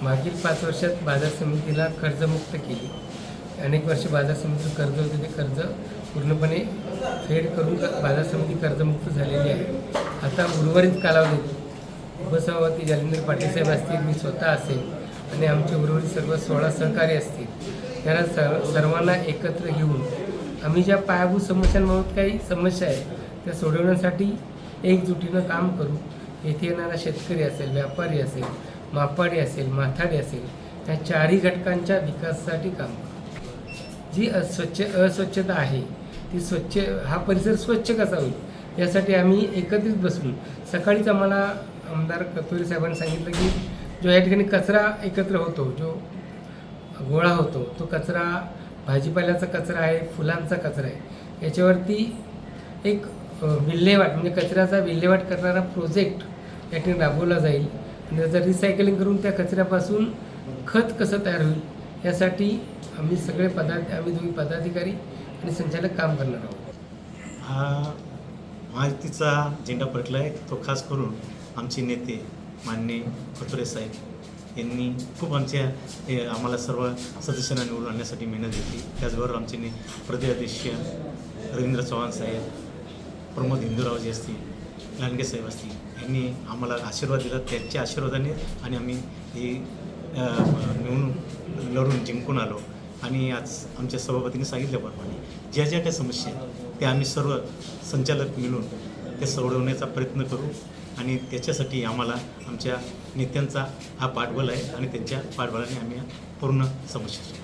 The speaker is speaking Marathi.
मागील 5 वर्षात बाजार समितीला कर्जमुक्त केली. अनेक वर्ष बाजार समितीचं कर्ज होते, ते कर्ज पूर्णपणे फेड करून बाजार समिती कर्जमुक्त झालेली आहे. आता उर्वरित कालावधीत उपसभापती जालिंदर पाटील साहेब असतील, मी स्वतः असेल आणि आमचे उर्वरित सर्व 16 सहकारी असतील, त्यांना सर्वांना एकत्र घेऊन आम्ही ज्या पायाभूत समस्यांबाबत काही समस्या आहेत त्या सोडवण्यासाठी एकजुटीनं काम करू. येथे येणारा शेतकरी असेल, व्यापारी असेल, मापाडी असेल, माथाडी असेल, या चारही घटकांच्या विकासासाठी काम करू. जी अस्वच्छता आहे ती स्वच्छ, हा परिसर स्वच्छ कसा होईल यासाठी आम्ही एकत्रित बसून सकाळीच आम्हाला आमदार कतोरे साहेबांनी सांगितलं की जो या ठिकाणी कचरा एकत्र होतो, जो गोळा होतो, तो कचरा भाजीपाल्याचा कचरा आहे, फुलांचा कचरा आहे, याच्यावरती एक विल्हेवाट म्हणजे कचऱ्याचा विल्हेवाट करणारा प्रोजेक्ट या ठिकाणी राबवला जाईल आणि त्याचं रिसायकलिंग करून त्या कचऱ्यापासून खत कसं तयार होईल यासाठी आम्ही सगळे आम्ही दोन्ही पदाधिकारी आणि संचालक काम करणार आहोत. हा महायुतीचा झेंडा फडकला आहे, तो खास करून आमचे नेते माननीय कतोरे साहेब यांनी खूप आम्हाला सर्व सदस्यांना निवडून आणण्यासाठी मेहनत घेतली. त्याचबरोबर आमचे प्रदेशाध्यक्ष रवींद्र चव्हाण साहेब, प्रमोद हिंदूरावजी असतील, लांडगे साहेब असतील, यांनी आम्हाला आशीर्वाद दिला. त्यांच्या आशीर्वादाने आणि आम्ही ही निवडून लढून जिंकून आलो. आणि आज आमच्या सभापतींनी सांगितल्याप्रमाणे ज्या ज्या काही समस्या आहेत त्या आम्ही सर्व संचालक मिळून ते सोडवण्याचा प्रयत्न करू आणि त्याच्यासाठी आम्हाला आमच्या नेत्यांचा हा पाठबळ आहे आणि त्यांच्या पाठबळाने आम्ही पूर्ण समस्या